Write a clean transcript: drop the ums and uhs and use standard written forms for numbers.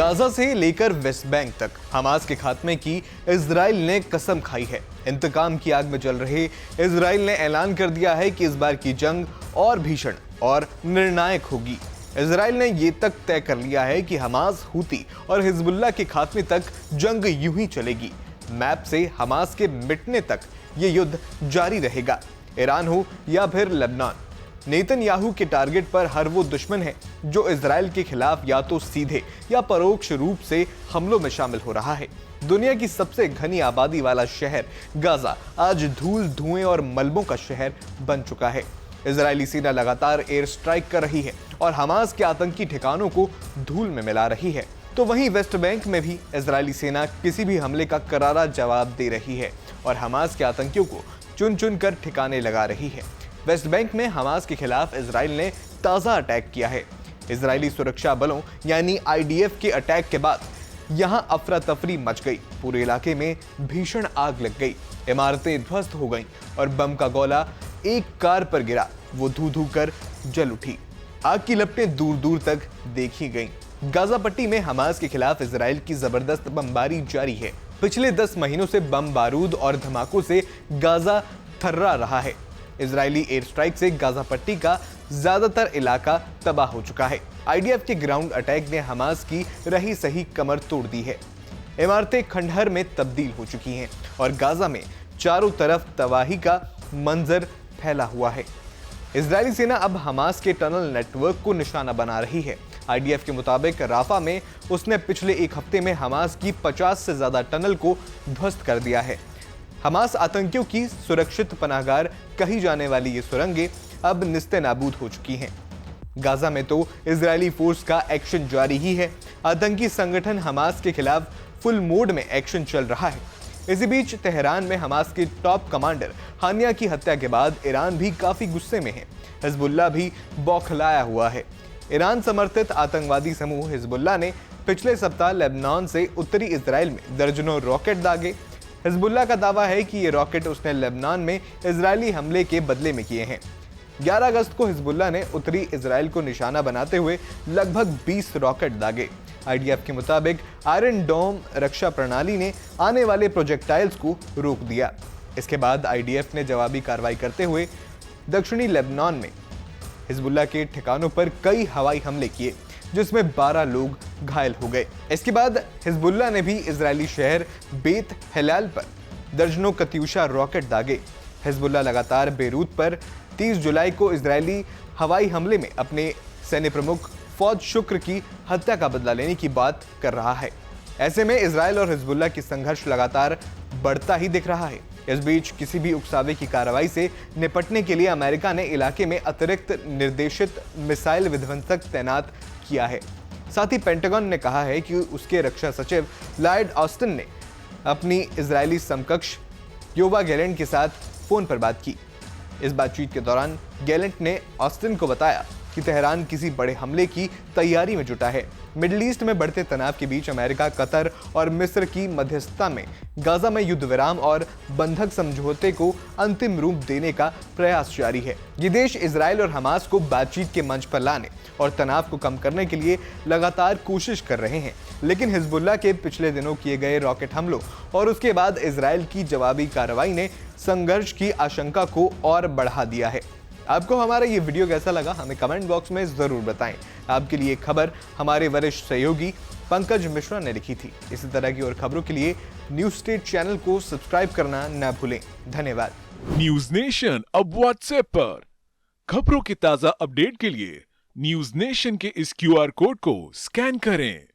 Gaza से लेकर West Bank तक हमास के खात्मे की इजराइल ने कसम खाई है। इंतकाम की आग में जल रहे इजराइल ने ऐलान कर दिया है कि इस बार की जंग और भीषण और निर्णायक होगी। इजराइल ने ये तक तय कर लिया है कि हमास, हूती और हिजबुल्लाह के खात्मे तक जंग यूं ही चलेगी। मैप से हमास के मिटने तक ये युद्ध जारी रहेगा, ईरान हो या फिर लेबनान। नेतन्याहू के टारगेट पर हर वो दुश्मन है जो इजराइल के खिलाफ या तो सीधे या परोक्ष रूप से हमलों में शामिल हो रहा है। दुनिया की सबसे घनी आबादी वाला शहर गाजा आज धूल, धुएं और मलबों का शहर बन चुका है। इजरायली सेना लगातार एयर स्ट्राइक कर रही है और हमास के आतंकी ठिकानों को धूल में मिला रही है। तो वहीं वेस्ट बैंक में भी इजरायली सेना किसी भी हमले का करारा जवाब दे रही है और हमास के आतंकियों को चुन चुन कर ठिकाने लगा रही है। वेस्ट बैंक में हमास के खिलाफ इजराइल ने ताज़ा अटैक किया है। इजरायली सुरक्षा बलों यानी आईडीएफ के अटैक के बाद यहां अफरा तफरी मच गई। पूरे इलाके में भीषण आग लग गई, इमारतें ध्वस्त हो गईं और बम का गोला एक कार पर गिरा, वो धू धू कर जल उठी। आग की लपटें दूर दूर तक देखी गईं। गाजा पट्टी में हमास के खिलाफ इजराइल की जबरदस्त बमबारी जारी है। पिछले 10 महीनों से बम बारूद और धमाकों से गाजा थर्रा रहा है। इजरायली एयर स्ट्राइक से गाजा पट्टी का ज्यादातर इलाका तबाह हो चुका है। आईडीएफ के ग्राउंड अटैक ने हमास की रही सही कमर तोड़ दी है। इमारतें खंडहर में तब्दील हो चुकी हैं और गाजा में चारों तरफ तबाही का मंजर फैला हुआ है। इजरायली सेना अब हमास के टनल नेटवर्क को निशाना बना रही है। आईडीएफ के मुताबिक राफा में उसने पिछले एक हफ्ते में हमास की 50 से ज्यादा टनल को ध्वस्त कर दिया है। हमास आतंकियों की सुरक्षित पनाहगार कही जाने वाली ये सुरंगें अब निस्ते नाबूद हो चुकी हैं। गाजा में तो इजरायली फोर्स का एक्शन जारी ही है। आतंकी संगठन हमास के खिलाफ फुल मोड में एक्शन चल रहा है। इसी बीच तेहरान में हमास के टॉप कमांडर हानिया की हत्या के बाद ईरान भी काफी गुस्से में है। हिजबुल्लाह भी बौखलाया हुआ है। ईरान समर्थित आतंकवादी समूह हिजबुल्लाह ने पिछले सप्ताह लेबनान से उत्तरी इजराइल में दर्जनों रॉकेट दागे। हिजबुल्लाह का दावा है कि ये रॉकेट उसने लेबनान में इजरायली हमले के बदले में किए हैं। 11 अगस्त को हिजबुल्लाह ने उत्तरी इजराइल को निशाना बनाते हुए लगभग 20 रॉकेट दागे। आईडीएफ के मुताबिक आयरन डोम रक्षा प्रणाली ने आने वाले प्रोजेक्टाइल्स को रोक दिया। इसके बाद आईडीएफ ने जवाबी कार्रवाई करते हुए दक्षिणी लेबनान में हिजबुल्लाह के ठिकानों पर कई हवाई हमले किए, जिसमें 12 लोग घायल हो गए। इसके बाद हिजबुल्लाह ने भी इजरायली शहर बेत हेलाल पर दर्जनों कत्यूशा रॉकेट दागे। हिजबुल्लाह लगातार बेरूत पर 30 जुलाई को इजरायली हवाई हमले में अपने सैन्य प्रमुख फौज शुक्र की हत्या का बदला लेने की बात कर रहा है। ऐसे में इजराइल और हिजबुल्लाह की संघर्ष लगातार बढ़ता ही दिख रहा है। इस बीच किसी भी उकसावे की कार्रवाई से निपटने के लिए अमेरिका ने इलाके में अतिरिक्त निर्देशित मिसाइल विध्वंसक तैनात किया है। साथ ही पेंटागन ने कहा है कि उसके रक्षा सचिव लॉयड ऑस्टिन ने अपनी इजरायली समकक्ष योवा गैलेंट के साथ फोन पर बात की। इस बातचीत के दौरान गैलेंट ने ऑस्टिन को बताया कि तेहरान किसी बड़े हमले की तैयारी में जुटा है। मिडिल ईस्ट में बढ़ते तनाव के बीच अमेरिका, कतर और मिस्र की मध्यस्थता में गाजा में युद्ध विराम और बंधक समझौते को अंतिम रूप देने का प्रयास जारी है। ये देश इजराइल और हमास को बातचीत के मंच पर लाने और तनाव को कम करने के लिए लगातार कोशिश कर रहे हैं, लेकिन हिजबुल्लाह के पिछले दिनों किए गए रॉकेट हमलों और उसके बाद इजराइल की जवाबी कार्रवाई ने संघर्ष की आशंका को और बढ़ा दिया है। आपको हमारा ये वीडियो कैसा लगा, हमें कमेंट बॉक्स में जरूर बताएं। आपके लिए खबर हमारे वरिष्ठ सहयोगी पंकज मिश्रा ने लिखी थी। इसी तरह की और खबरों के लिए न्यूज स्टेट चैनल को सब्सक्राइब करना न भूलें। धन्यवाद। न्यूज नेशन अब व्हाट्सएप पर खबरों की ताजा अपडेट के लिए न्यूज नेशन के इस क्यूआर कोड को स्कैन करें।